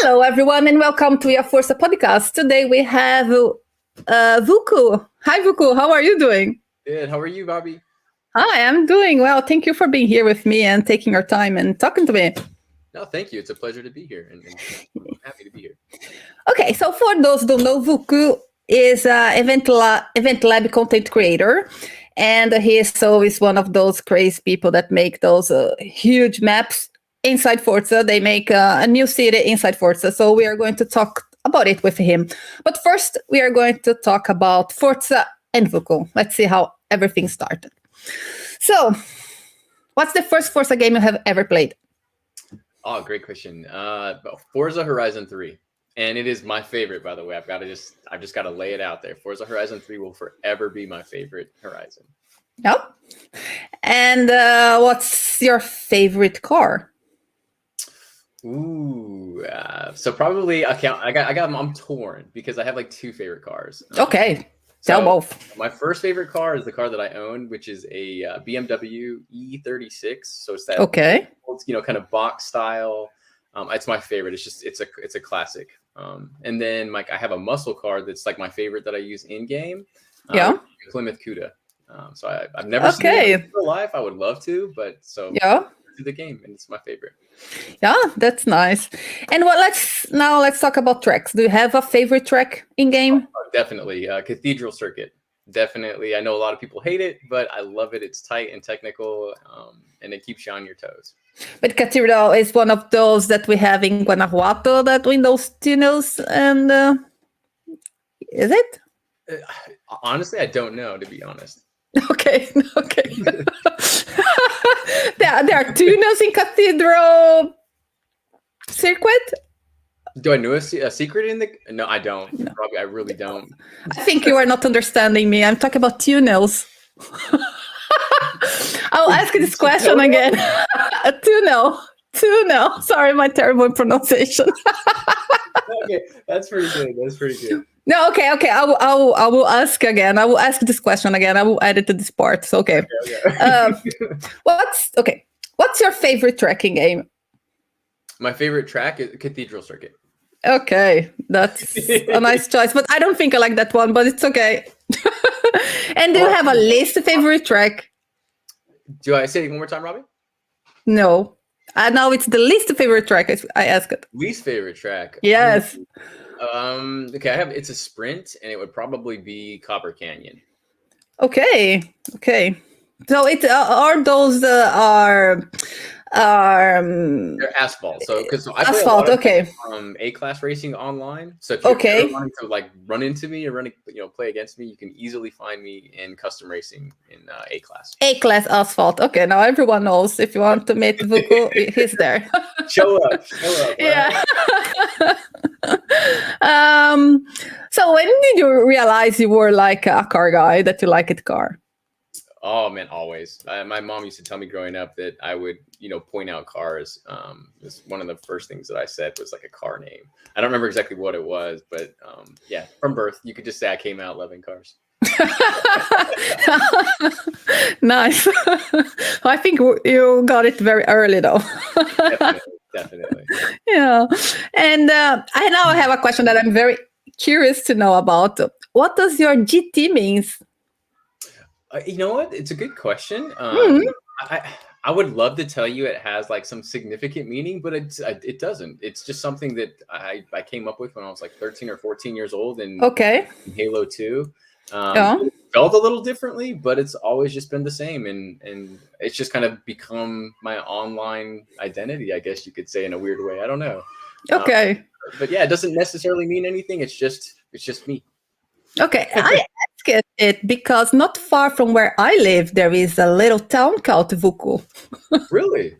Hello, everyone, and welcome to Are Forza podcast. Today we have VuKKuu. Hi, VuKKuu. How are you doing? Good. How are you, Bobby? Hi, I'm doing well. Thank you for being here with me and taking your time and talking to me. No, thank you. It's a pleasure to be here, and I'm happy to be here. Okay, so for those who don't know, VuKKuu is an EevnLab content creator. And he is always one of those crazy people that make those huge maps inside Forza. They make a new city inside Forza. So we are going to talk about it with him. But first, we are going to talk about Forza and VuKKuu. Let's see how everything started. So, what's the first Forza game you have ever played? Oh, great question. Forza Horizon 3. And it is my favorite, by the way. I've just got to lay it out there. Forza Horizon 3 will forever be my favorite Horizon. Yep. And what's your favorite car? Ooh, so probably I'm torn because I have like two favorite cars. Okay, tell both. My first favorite car is the car that I own, which is a BMW E36. So it's that old, kind of box style. It's my favorite. It's a classic. And then I have a muscle car that's like my favorite that I use in game. Plymouth Cuda. So I've never seen it in real life. I would love to, but to the game, and it's my favorite. Yeah, that's nice. And let's talk about tracks. Do you have a favorite track in game? Definitely, Cathedral Circuit. Definitely, I know a lot of people hate it, but I love it. It's tight and technical, and it keeps you on your toes. But Cathedral is one of those that we have in Guanajuato, that in those tunnels, and is it? Honestly, I don't know, to be honest. Okay. there are tunnels in Cathedral Circuit. Do I know a secret in the? No, I don't. No. Probably, I really don't. I think you are not understanding me. I'm talking about tunnels. I'll ask this question again. Tunnel. Sorry, my terrible pronunciation. Okay, that's pretty good. No, okay. I will ask again. I will ask this question again. I will add it to this part. So, okay. What's your favorite tracking game? My favorite track is Cathedral Circuit. Okay, that's a nice choice, but I don't think I like that one, but it's okay. And do you have a least favorite track? Do I say it one more time, Robbie? No. Now it's the least favorite track, I asked it. Least favorite track? Yes. Okay, it's a sprint, and it would probably be Copper Canyon. Okay. So are those they're asphalt. So I play asphalt. Okay. A-class racing online. So if you're ever wanting to run into me or play against me, you can easily find me in custom racing in A-class. A-class asphalt. Okay, now everyone knows. If you want to meet VuKKuu, he's there. Show up. Yeah. So when did you realize you were like a car guy, that you liked car? Oh man, always. My mom used to tell me growing up that I would, point out cars. It's one of the first things that I said was like a car name. I don't remember exactly what it was, but from birth, you could just say I came out loving cars. Nice. I think you got it very early, though. Definitely. Yeah. And I have a question that I'm very curious to know about. What does your GT means? You know what? It's a good question. I would love to tell you it has like some significant meaning, but it doesn't. It's just something that I came up with when I was like 13 or 14 years old in Halo 2. It felt a little differently, but it's always just been the same. And it's just kind of become my online identity, I guess you could say, in a weird way. I don't know. Okay. But yeah, it doesn't necessarily mean anything. It's just me. Okay, I ask it because not far from where I live, there is a little town called VuKKuu. Really?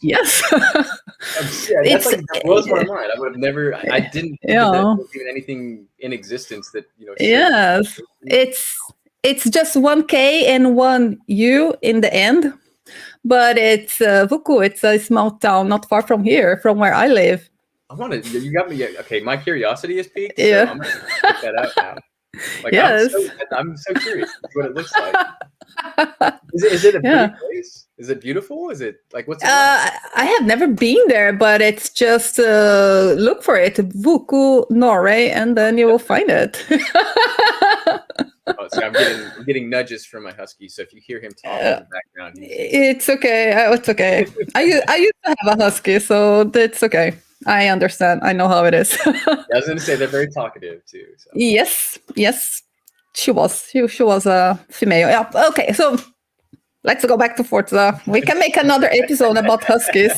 Yes. That blows my mind. I would have never. I didn't think that there was even anything in existence that Yes, it's just 1K and 1U in the end, but it's VuKKuu. It's a small town not far from here, from where I live. You got me. Okay, my curiosity is piqued. Yeah. So I'm gonna check that out now. Yes. I'm so curious what it looks like. Is it a Yeah. pretty place? Is it beautiful? Is it like what's it like? I have never been there, but it's just look for it, VuKKuu, Norway, and then you will find it. Oh, see, I'm getting nudges from my husky. So if you hear him talking in the background, It's okay. It's okay. I used to have a husky, so that's okay. I understand. I know how it is. I was going to say they're very talkative too. So. Yes, yes. She was. She was a female. Yeah. Okay. So let's go back to Forza. We can make another episode about huskies.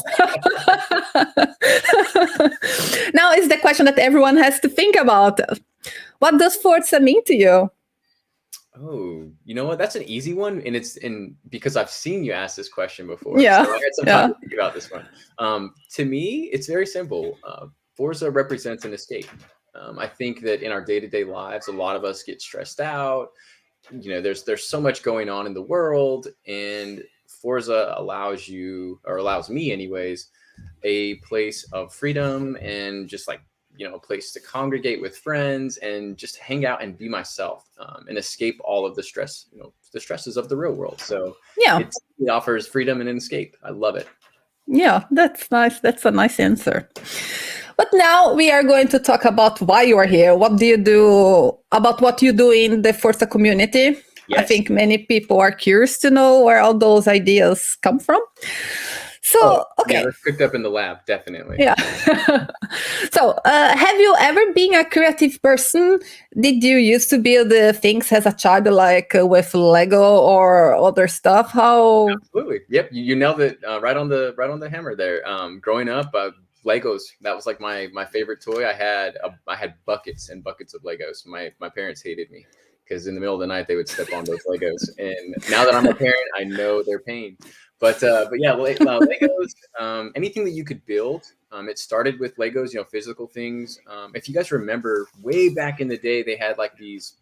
Now is the question that everyone has to think about. What does Forza mean to you? Oh, you know what? That's an easy one, and it's because I've seen you ask this question before. Yeah. So I had some time to think about this one. To me, it's very simple. Forza represents an escape. I think that in our day-to-day lives, a lot of us get stressed out. You know, there's so much going on in the world, and Forza allows you, or allows me anyways, a place of freedom and just like, you know, a place to congregate with friends and just hang out and be myself, and escape all of the stress, you know, the stresses of the real world. So yeah, it offers freedom and an escape. I love it. Yeah, that's nice. That's a nice answer. But now we are going to talk about why you are here. What do you do about what you do in the Forza community? Yes. I think many people are curious to know where all those ideas come from. So, okay. Yeah, that's cooked up in the lab, definitely. Yeah. So, have you ever been a creative person? Did you used to build things as a child, like with Lego or other stuff? How? Absolutely. Yep. You nailed it right on the hammer there. Growing up, Legos, that was like my favorite toy. I had buckets and buckets of Legos. My parents hated me because in the middle of the night they would step on those Legos. And now that I'm a parent, I know their pain. But yeah, Legos, anything that you could build. It started with Legos, you know, physical things. If you guys remember, way back in the day, they had like these,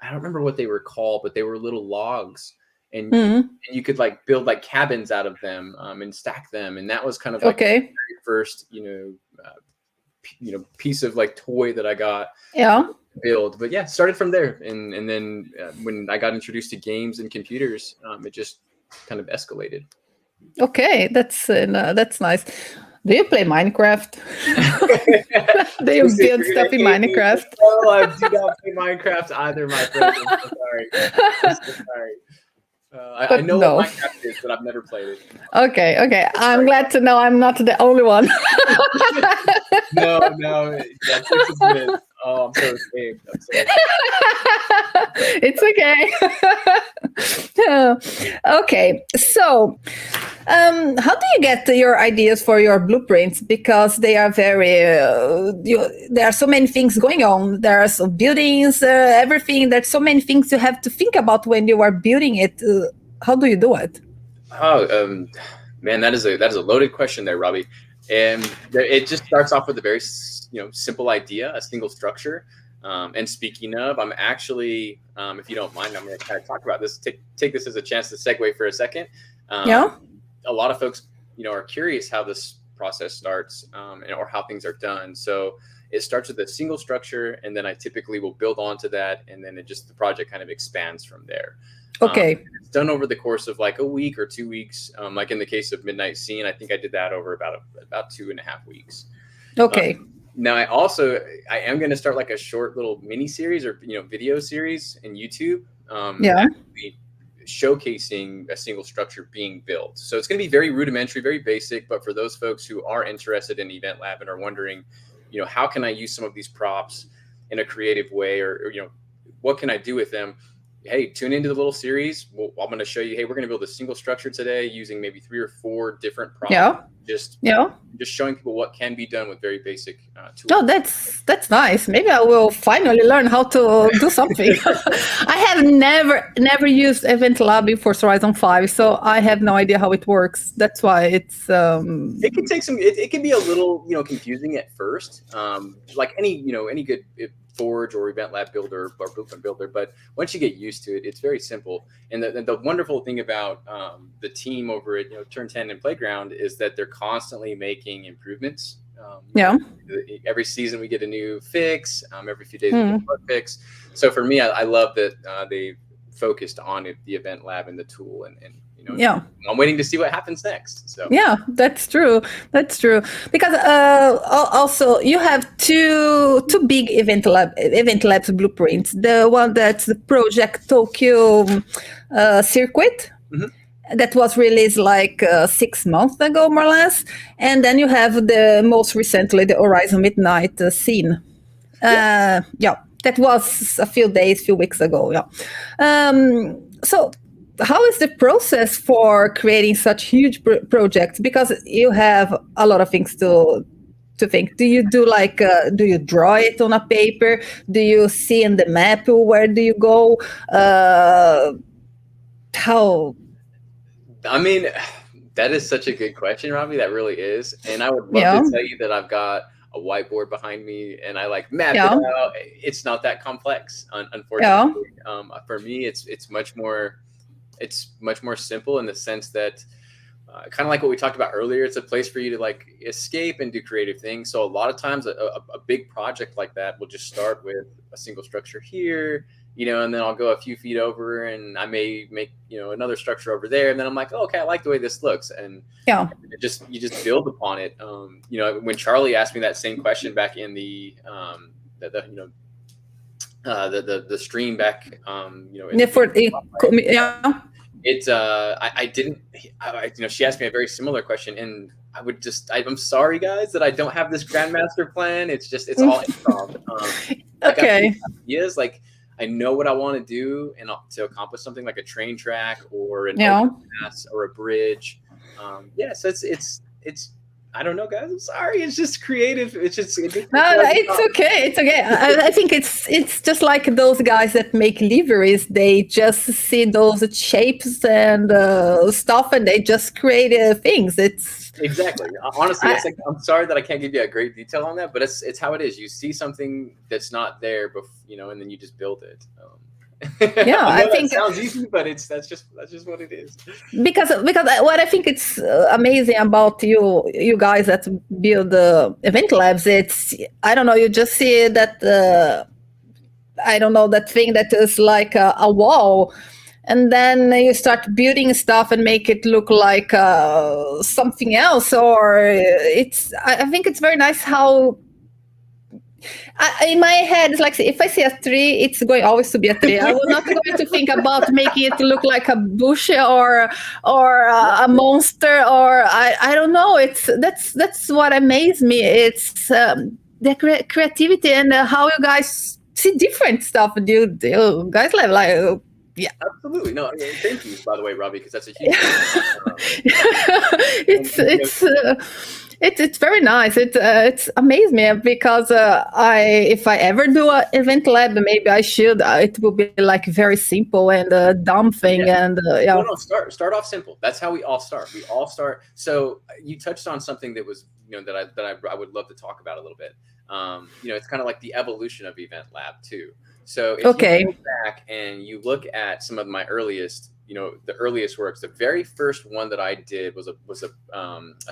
I don't remember what they were called, but they were little logs. And you could like build like cabins out of them, and stack them. And that was kind of like the very first, you know, piece of like toy that I got. Yeah. Build. But yeah, started from there. And then when I got introduced to games and computers, it just kind of escalated. Okay, that's nice. Do you play Minecraft? Do you build stuff in Minecraft? No, I do not play Minecraft either, my friend. I'm so sorry. I'm so sorry. I know what Minecraft is, but I've never played it. Okay. I'm glad to know I'm not the only one. No. Yeah, oh, I'm so ashamed. It's okay. Okay, so how do you get your ideas for your blueprints? Because they are very, there are so many things going on. There are some buildings, everything. There's so many things you have to think about when you are building it. How do you do it? Oh, man, that is a loaded question there, Robbie. And it just starts off with a very, simple idea, a single structure. And speaking of, I'm actually, if you don't mind, I'm going to kind of talk about this, take this as a chance to segue for a second. Yeah. A lot of folks, are curious how this process starts, or how things are done. So it starts with a single structure, and then I typically will build onto that, and then the project kind of expands from there. Okay. It's done over the course of like a week or 2 weeks. Like in the case of Midnight Scene, I think I did that over about 2.5 weeks. Okay. Now I am going to start like a short little mini series or video series in YouTube. Showcasing a single structure being built. So it's going to be very rudimentary, very basic. But for those folks who are interested in EevnLab and are wondering, how can I use some of these props in a creative way, or what can I do with them? Hey, tune into the little series. I'm going to show you, hey, we're going to build a single structure today using maybe 3 or 4 different props. Just showing people what can be done with very basic tools. Oh, that's nice. Maybe I will finally learn how to do something. I have never used EevnLabs for Horizon 5, so I have no idea how it works. That's why it's it can take it can be a little confusing at first. Like any good Forge or EevnLab builder or blueprint builder, but once you get used to it, it's very simple. And the wonderful thing about the team over at Turn 10 and Playground is that they're constantly making improvements. Every season we get a new fix. Every few days we get a bug fix. So for me, I love that they focused on the event lab and the tool, and Yeah. I'm waiting to see what happens next. So yeah, that's true. That's true. Because also you have two big event labs blueprints. The one that's the Project Tokyo circuit. That was released like 6 months ago, more or less. And then you have the most recently, the Horizon Midnight scene. That was a few weeks ago. Yeah. So how is the process for creating such huge projects? Because you have a lot of things to think. Do you do like do you draw it on a paper? Do you see in the map where do you go? How? I mean, that is such a good question, Robbie. That really is. And I would love to tell you that I've got a whiteboard behind me and I like map it out. It's not that complex, unfortunately. For me, it's much more simple in the sense that kind of like what we talked about earlier. It's a place for you to like escape and do creative things. So a lot of times a big project like that will just start with a single structure here, and then I'll go a few feet over and I may make, another structure over there. And then I'm like, oh, okay, I like the way this looks. And you just build upon it. When Charlie asked me that same question back in the stream back, she asked me a very similar question, and I'm sorry guys that I don't have this grandmaster plan. It's all improv. Okay. Ideas, like I know what I want to do and to accomplish something like a train track or an overpass or a bridge. So it's I don't know, guys. I'm sorry. It's just creative. It's okay. It's okay. I think it's just like those guys that make liveries. They just see those shapes and stuff, and they just create things. It's exactly. Honestly, I'm sorry that I can't give you a great detail on that, but it's how it is. You see something that's not there, and then you just build it. I think that sounds easy, but that's just what it is. Because what I think it's amazing about you guys that build the EevnLabs, it's I don't know, you just see that I don't know, that thing that is like a wall, and then you start building stuff and make it look like something else, or I think it's very nice how. In my head, it's like if I see a tree, it's going always to be a tree. I will not going to think about making it look like a bush or a monster, or I don't know. That's what amazes me. It's the creativity and how you guys see different stuff. You guys like. Yeah, absolutely. No, thank you, by the way, Robbie, because that's a huge. It's very nice. It's amazed me because if I ever do an event lab, maybe I should. It will be like very simple and a dumb thing. And No, start off simple. That's how we all start. We all start. So you touched on something that was that I would love to talk about a little bit. It's kind of like the evolution of EevnLab too. So if you go back and you look at some of my earliest, the earliest works, the very first one that I did was a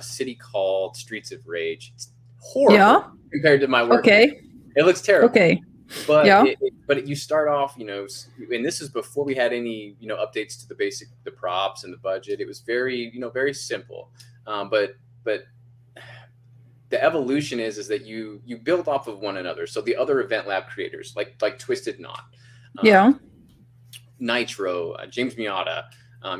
city called Streets of Rage. It's horrible compared to my work. Okay. It looks terrible. Okay. But but you start off, and this is before we had any, updates to the props and the budget. It was very, very simple. But the evolution is that you build off of one another. So the other EevnLab creators, like Twisted Knot, Nitro, James Miata,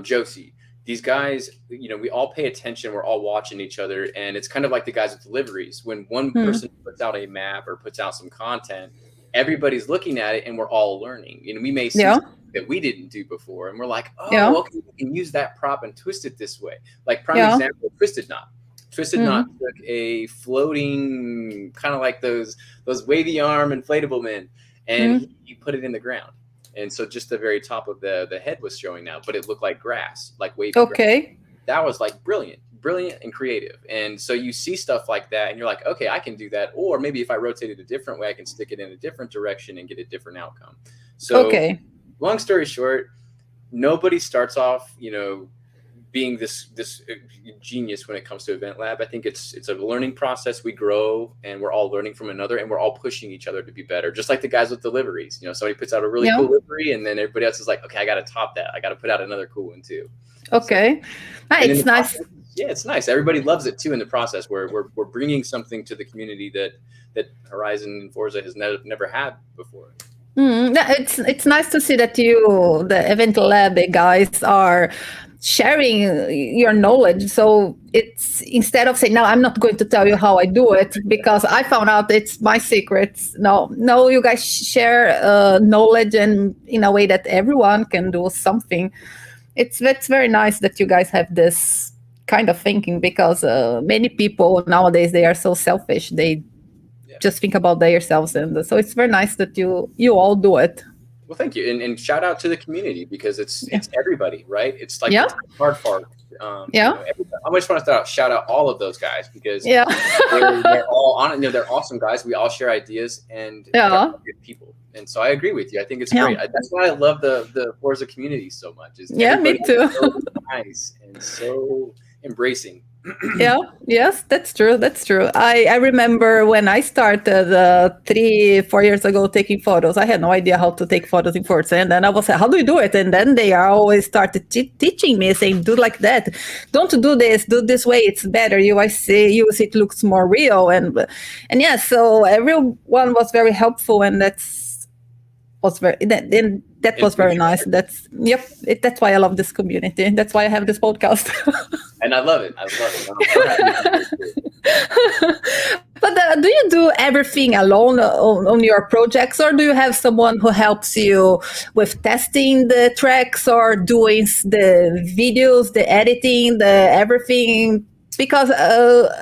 Josie, these guys, we all pay attention. We're all watching each other, and it's kind of like the guys with deliveries. When one person puts out a map or puts out some content, everybody's looking at it, and we're all learning. We may see something that we didn't do before, and we're like, okay, we can use that prop and twist it this way. Like prime example, Twisted Knot. Twisted Knot took a floating, kind of like those wavy arm inflatable men, and he put it in the ground. And so just the very top of the head was showing now, but it looked like grass, like wavy grass. That was like brilliant and creative. And so you see stuff like that, and you're like, okay, I can do that. Or maybe if I rotate it a different way, I can stick it in a different direction and get a different outcome. So long story short, nobody starts off, being this genius when it comes to EevnLab. I think it's a learning process. We grow and we're all learning from another, and we're all pushing each other to be better. Just like the guys with deliveries. Somebody puts out a really cool livery, and then everybody else is like, okay, I got to top that. I got to put out another cool one too. Okay, it's nice. Process, it's nice. Everybody loves it too in the process. We're bringing something to the community that Horizon and Forza has never had before. It's nice to see that you, the EevnLab guys, are sharing your knowledge. So it's, instead of saying, no, I'm not going to tell you how I do it because I found out it's my secrets. No, you guys share knowledge, and in a way that everyone can do something. It's very nice that you guys have this kind of thinking, because many people nowadays, they are so selfish. They just think about themselves, and so it's very nice that you all do it. Well, thank you, and shout out to the community, because it's everybody, right? It's like the hard part. I just want to shout out all of those guys, because they're all on. They're awesome guys. We all share ideas, and they're good people. And so I agree with you. I think it's great. That's why I love the Forza community so much. Me too. So nice and so embracing. Yes, that's true. I remember when I started 3-4 years ago taking photos, I had no idea how to take photos in Forza, and then I was like, how do you do it? And then they always started teaching me, saying, do like that, don't do this, do this way, it's better, you see it looks more real, and so everyone was very helpful, and that was very nice. That's why I love this community. That's why I have this podcast. And I love it. But do you do everything alone on your projects, or do you have someone who helps you with testing the tracks, or doing the videos, the editing, the everything? Because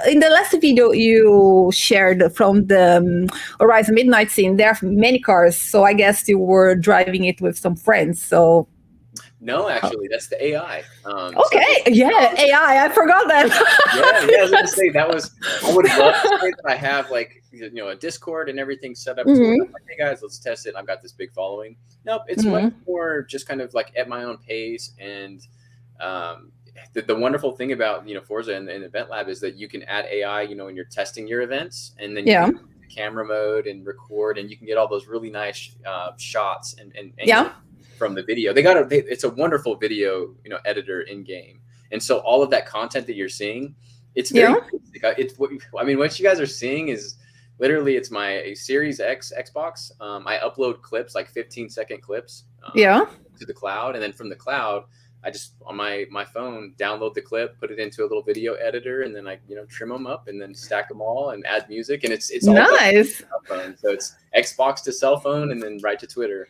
in the last video you shared from the Horizon Midnight Scene, there are many cars, so I guess you were driving it with some friends. So no, actually, that's the AI. AI. I forgot that. I was going to say that was. I would love to say that I have a Discord and everything set up. To like, hey guys, let's test it. I've got this big following. Nope, it's much more just kind of like at my own pace. And the wonderful thing about Forza and EevnLab is that you can add AI. When you're testing your events, and then you can use the camera mode and record, and you can get all those really nice shots and from the video. It's a wonderful video, editor in game. And so all of that content that you're seeing, it's very basic. What you guys are seeing is literally, it's my Series X Xbox. I upload clips, like 15-second clips to the cloud. And then from the cloud, I just, on my phone, download the clip, put it into a little video editor, and then I, trim them up and then stack them all and add music. And it's all nice. So it's Xbox to cell phone and then right to Twitter.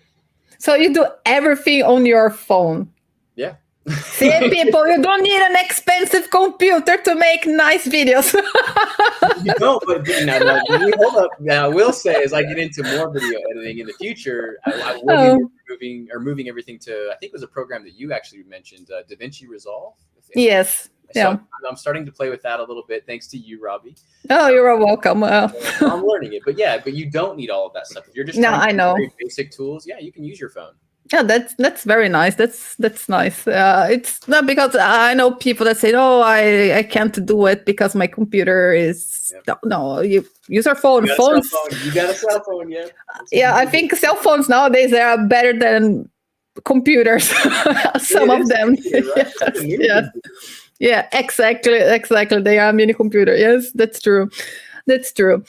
So you do everything on your phone? Yeah. See, people, you don't need an expensive computer to make nice videos. You don't, but now, hold up. Now, I will say, as I get into more video editing in the future, I will be moving everything to, I think it was a program that you actually mentioned, DaVinci Resolve. Yes. So I'm starting to play with that a little bit, thanks to you, Robbie. Oh, you're welcome. I'm learning it, but you don't need all of that stuff. If you're just trying to very basic tools, you can use your phone. Yeah, that's very nice. That's nice. It's not because I know people that say, "Oh, I can't do it because my computer is." No, you use your phone. You got a cell phone, yeah. Yeah, I think cell phones nowadays are better than computers. Some of them. Right? Yeah, exactly. They are a mini computer. Yes, that's true. So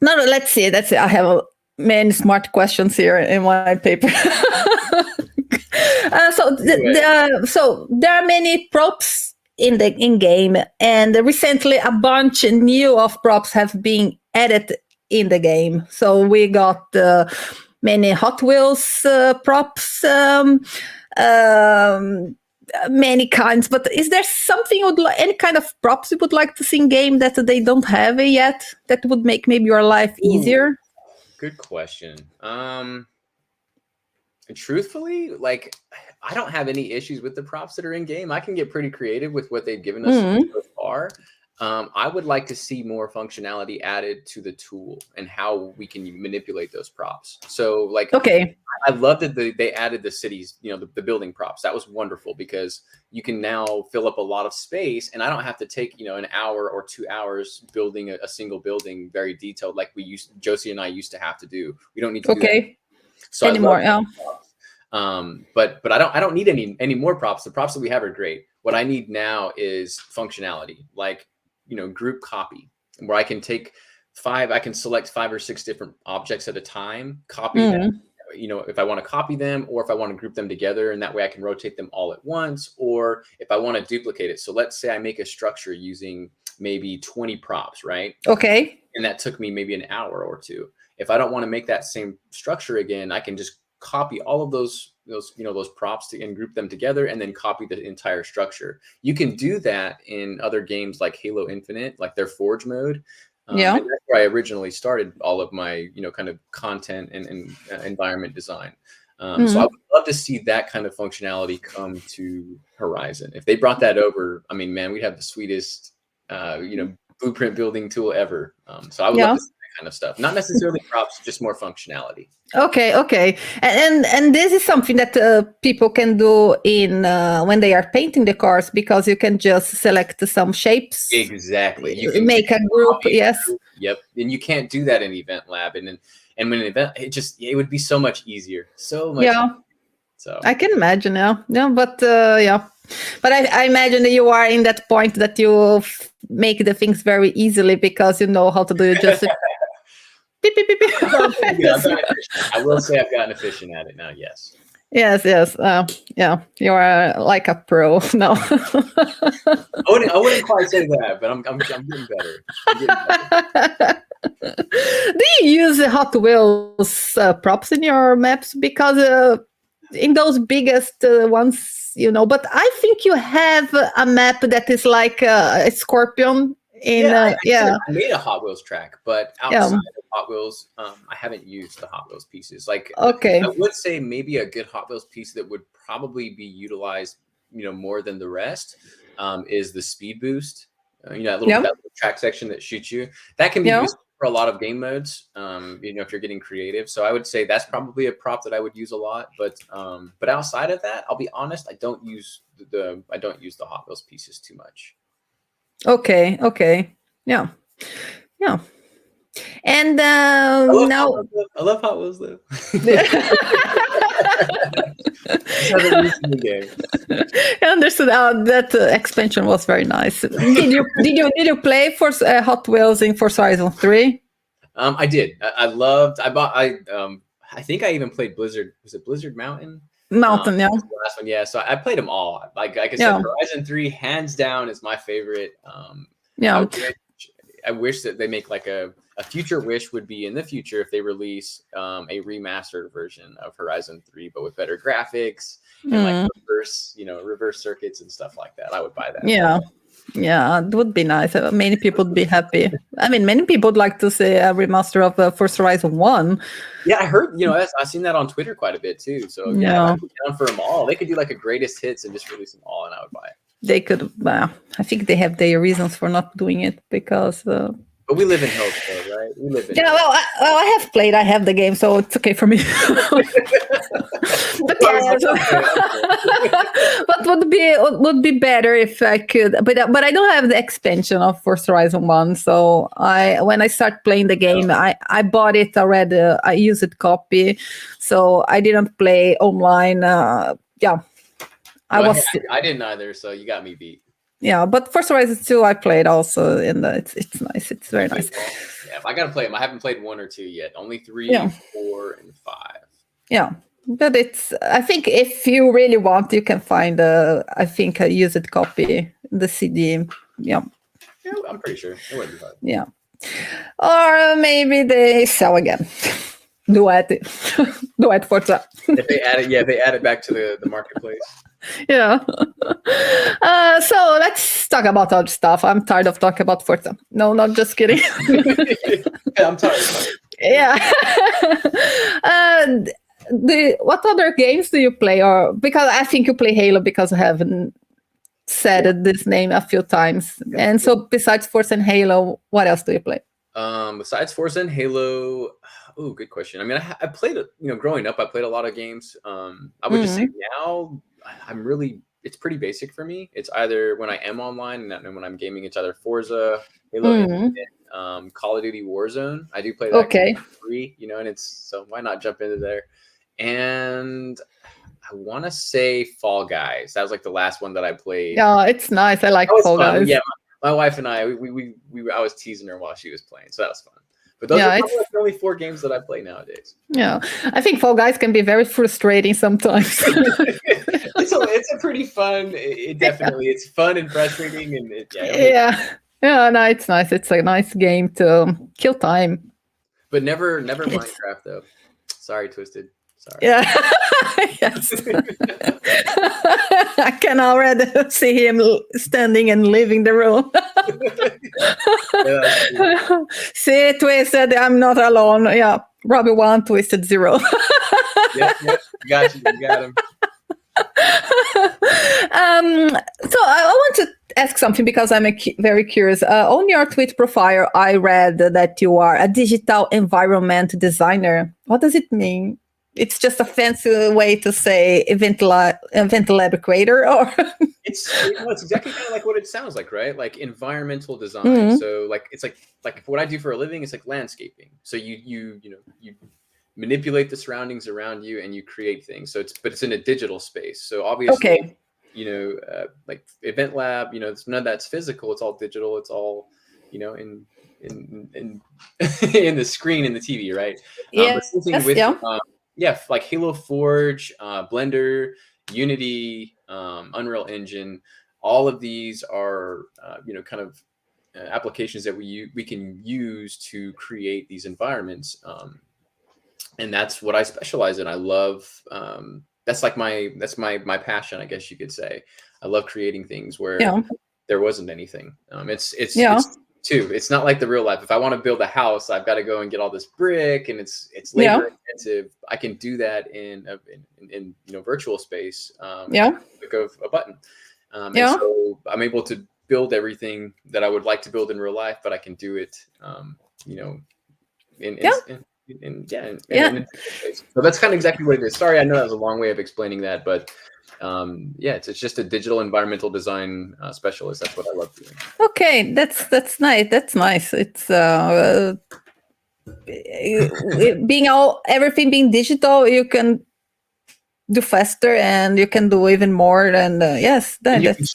now let's see. I have many smart questions here in my paper. So there are many props in game, and recently a bunch new of props have been added in the game. So we got many Hot Wheels props, many kinds. But is there something any kind of props you would like to see in game that they don't have yet, that would make maybe your life easier? Good question. Truthfully, I don't have any issues with the props that are in game. I can get pretty creative with what they've given us so far. I would like to see more functionality added to the tool and how we can manipulate those props. So I love that they added the cities, the building props. That was wonderful because you can now fill up a lot of space, and I don't have to take an hour or 2 hours building a single building very detailed like Josie and I used to have to do. We don't need to do that. So anymore. I love props. But I don't need any more props. The props that we have are great. What I need now is functionality, like group copy, where I can select 5 or 6 different objects at a time, copy them, if I want to copy them, or if I want to group them together, and that way I can rotate them all at once, or if I want to duplicate it. So let's say I make a structure using maybe 20 props, right? Okay. And that took me maybe an hour or 2. If I don't want to make that same structure again, I can just copy all of those props and group them together, and then copy the entire structure. You can do that in other games like Halo Infinite, like their Forge mode. And that's where I originally started all of my, kind of content and environment design. So I would love to see that kind of functionality come to Horizon. If they brought that over, I mean, man, we'd have the sweetest, blueprint building tool ever. So I would love to see that kind of stuff. Not necessarily props, just more functionality. Okay. And this is something that people can do in when they are painting the cars, because you can just select some shapes. Exactly. You can make a group. Yes. Yep. And you can't do that in EevnLabs. And when an event, it would be so much easier. So much. Yeah. Easier. So I can imagine. Yeah. But But I imagine that you are in that point that you make the things very easily because you know how to do it. Just beep, beep, beep, beep. I will say I've gotten efficient at it now. Yes. Yes. Yeah, you are like a pro now. I wouldn't quite say that, but I'm getting better. Do you use Hot Wheels props in your maps? Because in those biggest ones, but I think you have a map that is like a scorpion. I made a Hot Wheels track, but outside of Hot Wheels, I haven't used the Hot Wheels pieces. Like, I would say maybe a good Hot Wheels piece that would probably be utilized, more than the rest, is the speed boost. That little track section that shoots you. That can be used for a lot of game modes. If you're getting creative. So I would say that's probably a prop that I would use a lot. But outside of that, I'll be honest, I don't use the Hot Wheels pieces too much. Okay. Yeah. And I love Hot Wheels though. I understood. That expansion was very nice. Did you play for Hot Wheels in Forza Horizon 3? I did. I think I even played Blizzard. Was it Blizzard Mountain? Yeah. The last one, yeah. So I played them all. Like I said, Horizon 3 hands down is my favorite. I wish that they make like a future wish would be in the future if they release a remastered version of Horizon 3, but with better graphics and like reverse circuits and stuff like that. I would buy that. Yeah, it would be nice. Many people would be happy. I mean, many people would like to see a remaster of Forza Horizon 1. Yeah, I heard, I've seen that on Twitter quite a bit too. So I'd be down for them all. They could do like a greatest hits and just release them all, and I would buy it. They could. I think they have their reasons for not doing it because. But we live in hope, though, right? We live in hope. Well, I have played. I have the game, so it's okay for me. But would be better if I could. But I don't have the expansion of Forza Horizon 1. So when I start playing the game, I bought it already. I used it copy, so I didn't play online. I didn't either, so you got me beat. Yeah, but Forza Horizon 2 I played also, and it's nice. It's very nice. Yeah, I gotta play them. I haven't played 1 or 2 yet. Only 3, 4, and 5. Yeah, but I think if you really want, you can find a used copy, the CD. Yeah, I'm pretty sure it wouldn't be hard. Yeah, or maybe they sell again. Duet Forza. If they add it back to the marketplace. Yeah. So let's talk about other stuff. I'm tired of talking about Forza. No, not just kidding. I'm tired. Yeah. What other games do you play? Or because I think you play Halo because I haven't said this name a few times. And so besides Forza and Halo, what else do you play? Besides Forza and Halo, Oh, good question. I mean, I played, growing up, I played a lot of games. I would just say now I'm really, it's pretty basic for me. It's either when I am online and when I'm gaming, it's either Forza, Halo Infinite, Call of Duty Warzone. I do play that free, and it's, so why not jump into there? And I want to say Fall Guys. That was like the last one that I played. Yeah, it's nice. I like Fall Guys. Yeah, my wife and I, I was teasing her while she was playing, so that was fun. But those are probably the only 4 games that I play nowadays. Yeah, I think Fall Guys can be very frustrating sometimes. It's a pretty fun. It definitely it's fun and frustrating, and no, it's nice. It's a nice game to kill time. But never Minecraft though. Sorry, Twisted. Sorry. Yeah. Yes. I can already see him standing and leaving the room. See, Twisted, I'm not alone. Yeah, Robi 1, Twisted 0. Yep, got you. You got him. So I want to ask something because I'm very curious. On your Twitter profile, I read that you are a digital environment designer. What does it mean? It's just a fancy way to say EevnLab creator, or it's exactly kind of like what it sounds like, right? Like environmental design. So like it's like what I do for a living is like landscaping. So you manipulate the surroundings around you and you create things. So it's in a digital space. So obviously, like EevnLab, it's none of that's physical. It's all digital. It's all, in in the screen in the TV, right? Like Halo Forge, Blender, Unity, Unreal Engine. All of these are kind of applications that we can use to create these environments. And that's what I specialize in. I love that's my passion, I guess you could say. I love creating things where there wasn't anything. It's not like the real life. If I want to build a house, I've got to go and get all this brick, and it's labor intensive. I can do that in virtual space. Click of a button. And so I'm able to build everything that I would like to build in real life, but I can do it, so that's kind of exactly what it is. Sorry, I know that was a long way of explaining that, but it's just a digital environmental design specialist. That's what I love doing. Okay, that's nice. That's nice. It's everything being digital, you can do faster and you can do even more. And that's nice.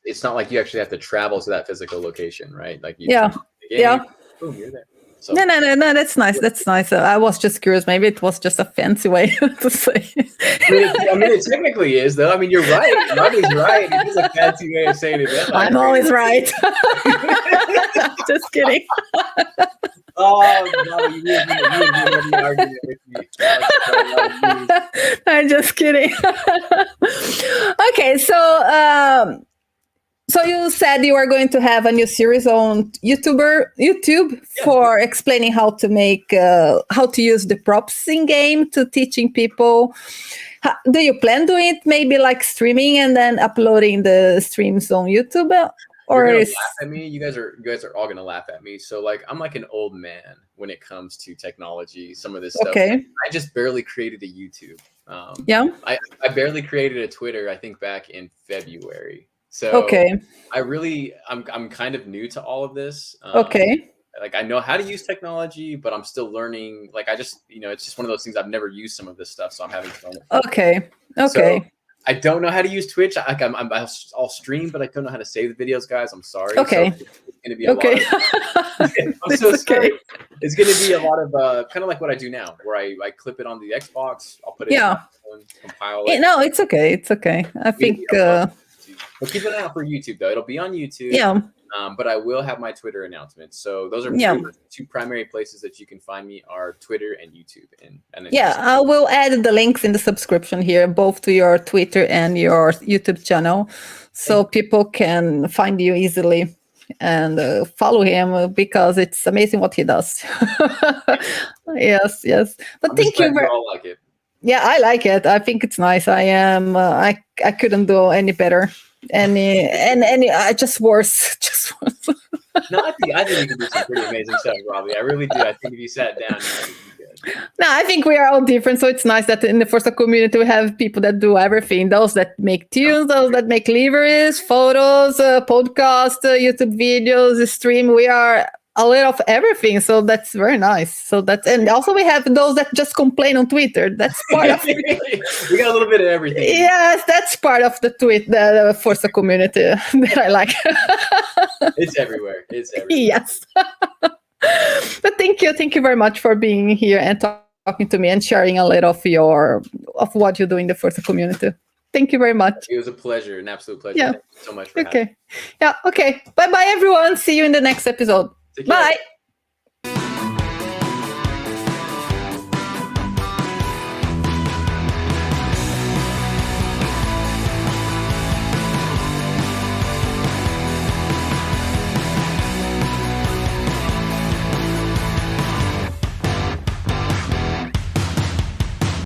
It's not like you actually have to travel to that physical location, right? Like boom, you're there. So. No, that's nice. That's nice. I was just curious. Maybe it was just a fancy way to say. I mean, it technically is, though. I mean, you're right. Robi's right. It is a fancy way of saying it. I'm always right. Just kidding. Oh, no, you didn't argument with me. I'm just kidding. Okay, so you said you are going to have a new series on YouTube for explaining how to make, how to use the props in game to teaching people. Do you plan doing it maybe like streaming and then uploading the streams on YouTube? Or You're gonna laugh at me. You guys are all gonna laugh at me. So like I'm like an old man when it comes to technology. Some of this stuff. Okay. I just barely created a YouTube. I barely created a Twitter. I think back in February. So I'm kind of new to all of this. Like I know how to use technology, but I'm still learning. Like I just, it's just one of those things. I've never used some of this stuff, so I'm having fun. Okay. So I don't know how to use Twitch. I'll stream, but I don't know how to save the videos, guys. I'm sorry. Okay. So it's going to be a lot of, I'm so sorry. It's going to be a lot of kind of like what I do now, where I clip it on the Xbox. I'll put it in compile it. No, it's okay. It's okay. I think. Well, keep an eye out for YouTube, though. It'll be on YouTube. But I will have my Twitter announcements. So those are two primary places that you can find me are Twitter and YouTube. And I will add the links in the subscription here, both to your Twitter and your YouTube channel, so people can find you easily and follow him because it's amazing what he does. Yes. But thank you very much. Like it. Yeah, I like it. I think it's nice. I couldn't do any better. Any just worse. No, I think you can do some pretty amazing stuff, Robbie. I really do. I think if you sat down, you'd be good. No, I think we are all different, so it's nice that in the Forza community we have people that do everything. Those that make tunes, those that make liveries, photos, podcasts, YouTube videos, stream. We are a little of everything, so that's very nice. So that's, and also we have those that just complain on Twitter. That's part of We got a little bit of everything. Yes, that's part of the Forza community that I like. It's everywhere. It's everywhere. Yes. But thank you very much for being here and talking to me and sharing a little of what you do in the Forza community. Thank you very much. It was a pleasure, an absolute pleasure. Yeah. Thank you so much for having me. Yeah. Okay. Bye bye, everyone. See you in the next episode. Bye.